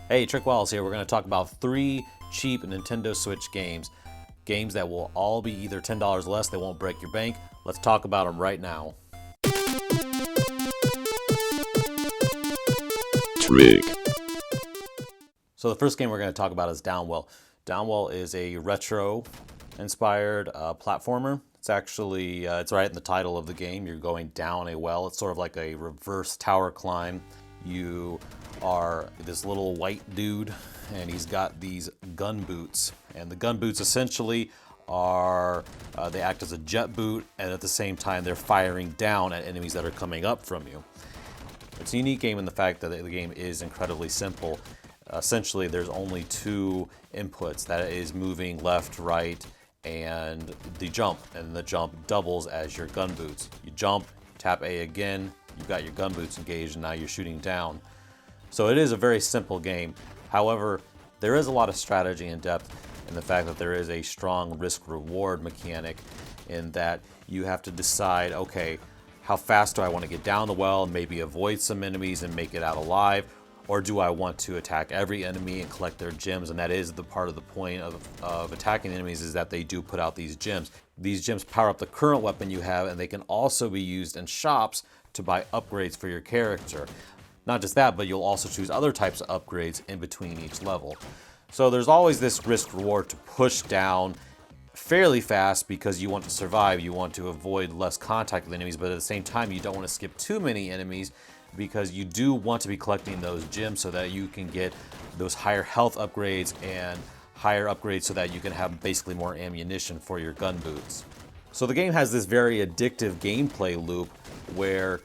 Hey, Trick Wallace here. We're going to talk about 3 cheap Nintendo Switch games. Games that will all be either $10 less, they won't break your bank. Let's talk about them right now. Trick. So the first game we're going to talk about is Downwell. Downwell is a retro-inspired platformer. It's actually, it's right in the title of the game. You're going down a well. It's sort of like a reverse tower climb. You are this little white dude, and he's got these gun boots. And the gun boots essentially are, they act as a jet boot, and at the same time they're firing down at enemies that are coming up from you. It's a unique game in the fact that the game is incredibly simple. Essentially, there's only 2 inputs. That is moving left, right, and the jump. And the jump doubles as your gun boots. You jump, tap A again, you've got your gun boots engaged, and now you're shooting down. So it is a very simple game. However, there is a lot of strategy and depth in the fact that there is a strong risk-reward mechanic in that you have to decide, okay, how fast do I want to get down the well and maybe avoid some enemies and make it out alive? Or do I want to attack every enemy and collect their gems? And that is the part of the point of attacking enemies, is that they do put out these gems. These gems power up the current weapon you have, and they can also be used in shops to buy upgrades for your character. Not just that, but you'll also choose other types of upgrades in between each level. So there's always this risk reward to push down fairly fast because you want to survive. You want to avoid less contact with enemies, but at the same time, you don't want to skip too many enemies because you do want to be collecting those gems so that you can get those higher health upgrades and higher upgrades so that you can have basically more ammunition for your gun boots. So the game has this very addictive gameplay loop where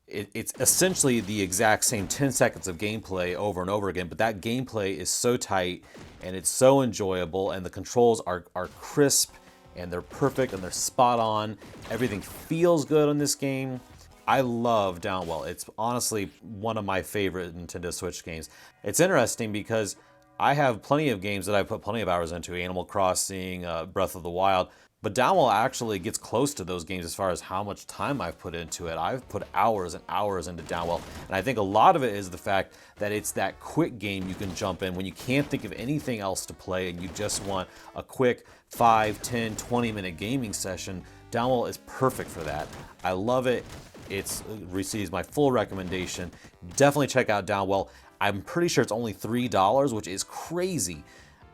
it's essentially the exact same 10 seconds of gameplay over and over again, but that gameplay is so tight and it's so enjoyable, and the controls are crisp and they're perfect and they're spot on. Everything feels good on this game. I love Downwell. It's honestly one of my favorite Nintendo Switch games. It's interesting because I have plenty of games that I put plenty of hours into, Animal Crossing, Breath of the Wild, but Downwell actually gets close to those games as far as how much time I've put into it. I've put hours and hours into Downwell, and I think a lot of it is the fact that it's that quick game you can jump in when you can't think of anything else to play and you just want a quick 5, 10, 20-minute gaming session. Downwell is perfect for that. I love it. It receives my full recommendation. Definitely check out Downwell. I'm pretty sure it's only $3, which is crazy.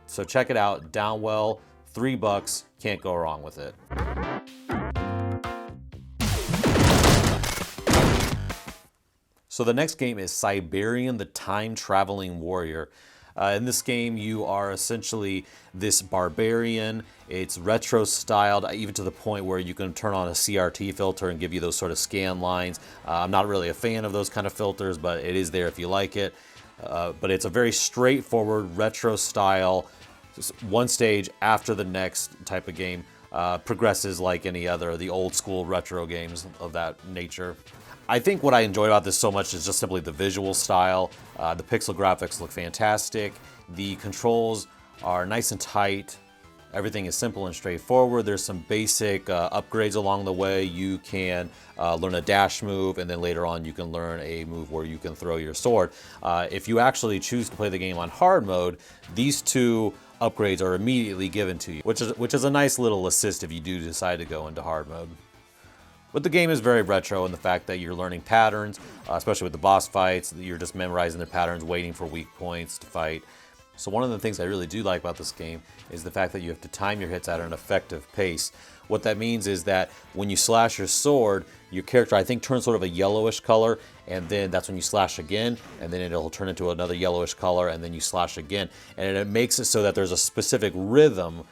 So check it out, Downwell. $3, can't go wrong with it. So the next game is Siberian, the Time-Traveling Warrior. In this game, you are essentially this barbarian. It's retro-styled, even to the point where you can turn on a CRT filter and give you those sort of scan lines. I'm not really a fan of those kind of filters, but it is there if you like it. But it's a very straightforward retro-style, one stage after the next type of game. Progresses like any other, the old school retro games of that nature. I think what I enjoy about this so much is just simply the visual style. The pixel graphics look fantastic. The controls are nice and tight. Everything is simple and straightforward. There's some basic upgrades along the way. You can learn a dash move, and then later on you can learn a move where you can throw your sword. If you actually choose to play the game on hard mode, these 2 upgrades are immediately given to you, which is a nice little assist if you do decide to go into hard mode. But the game is very retro in the fact that you're learning patterns, especially with the boss fights. You're just memorizing the patterns, waiting for weak points to fight. So one of the things I really do like about this game is the fact that you have to time your hits at an effective pace. What that means is that when you slash your sword, your character, I think, turns sort of a yellowish color, and then that's when you slash again, and then it'll turn into another yellowish color, and then you slash again. And it makes it so that there's a specific rhythm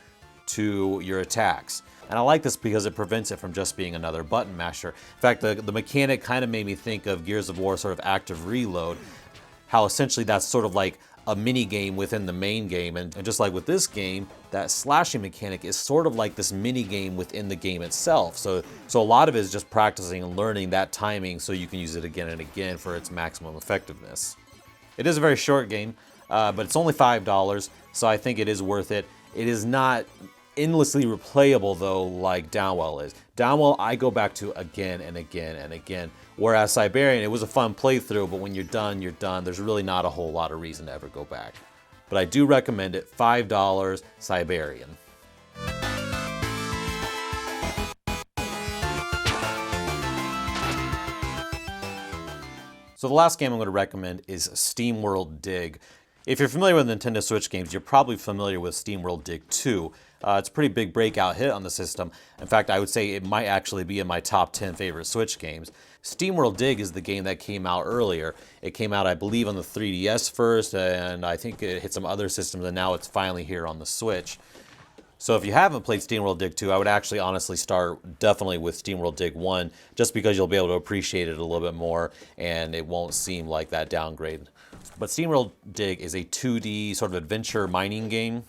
to your attacks. And I like this because it prevents it from just being another button masher. In fact, the mechanic kind of made me think of Gears of War sort of active reload, how essentially that's sort of like a mini game within the main game. And just like with this game, that slashing mechanic is sort of like this mini game within the game itself. So a lot of it is just practicing and learning that timing so you can use it again and again for its maximum effectiveness. It is a very short game, but it's only $5, so I think it is worth it. It is not endlessly replayable though like Downwell is. Downwell I go back to again and again and again, whereas Siberian, it was a fun playthrough, but when you're done, you're done. There's really not a whole lot of reason to ever go back. But I do recommend it. $5, Siberian. So the last game I'm going to recommend is Steamworld Dig. If you're familiar with Nintendo Switch games, you're probably familiar with Steamworld Dig 2. It's a pretty big breakout hit on the system. In fact, I would say it might actually be in my top 10 favorite Switch games. Steamworld Dig is the game that came out earlier. It came out, I believe, on the 3DS first, and I think it hit some other systems, and now it's finally here on the Switch. So if you haven't played Steamworld Dig 2, I would actually honestly start definitely with Steamworld Dig 1, just because you'll be able to appreciate it a little bit more, and it won't seem like that downgrade. But Steamworld Dig is a 2D sort of adventure mining game.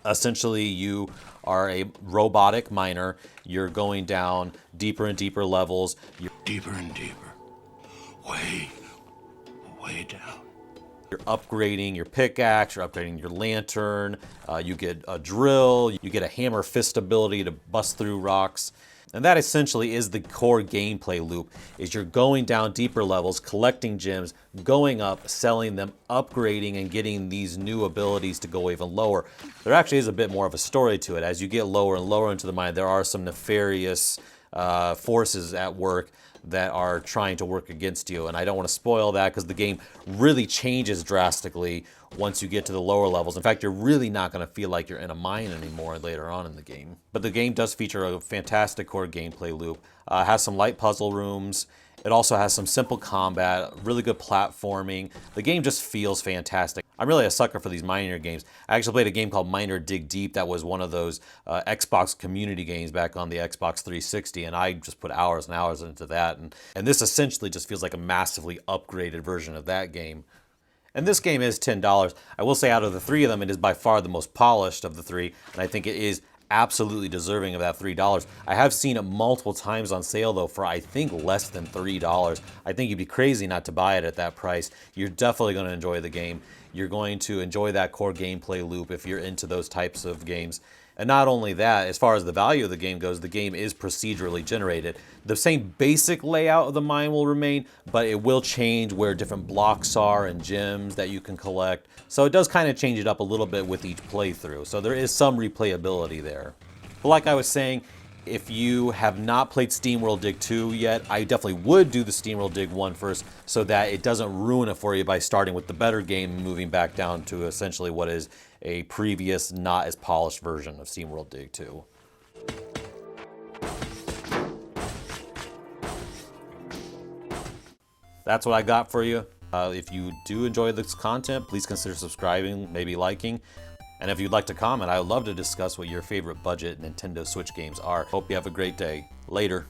Essentially, you are a robotic miner. You're going down deeper and deeper levels. Deeper and deeper. Way down. You're upgrading your pickaxe, you're upgrading your lantern, you get a drill, you get a hammer fist ability to bust through rocks. And that essentially is the core gameplay loop, is you're going down deeper levels, collecting gems, going up, selling them, upgrading, and getting these new abilities to go even lower. There actually is a bit more of a story to it. As you get lower and lower into the mine, there are some nefarious forces at work that are trying to work against you. And I don't want to spoil that because the game really changes drastically once you get to the lower levels. In fact, you're really not going to feel like you're in a mine anymore later on in the game. But the game does feature a fantastic core gameplay loop. It has some light puzzle rooms. It also has some simple combat, really good platforming. The game just feels fantastic. I'm really a sucker for these miner games. I actually played a game called Miner Dig Deep that was one of those Xbox community games back on the Xbox 360, and I just put hours and hours into that. And this essentially just feels like a massively upgraded version of that game. And this game is $10. I will say out of the three of them, it is by far the most polished of the three, and I think it is absolutely deserving of that $3. I have seen it multiple times on sale though for I think less than $3. I think you'd be crazy not to buy it at that price. You're definitely going to enjoy the game. You're going to enjoy that core gameplay loop if you're into those types of games. And not only that, as far as the value of the game goes, the game is procedurally generated. The same basic layout of the mine will remain, but it will change where different blocks are and gems that you can collect. So it does kind of change it up a little bit with each playthrough. So there is some replayability there. But like I was saying, if you have not played Steamworld Dig 2 yet, I definitely would do the Steamworld Dig 1 first so that it doesn't ruin it for you by starting with the better game and moving back down to essentially what is a previous, not as polished version of Steamworld Dig 2. That's what I got for you. If you do enjoy this content, please consider subscribing, maybe liking. And if you'd like to comment, I would love to discuss what your favorite budget Nintendo Switch games are. Hope you have a great day. Later.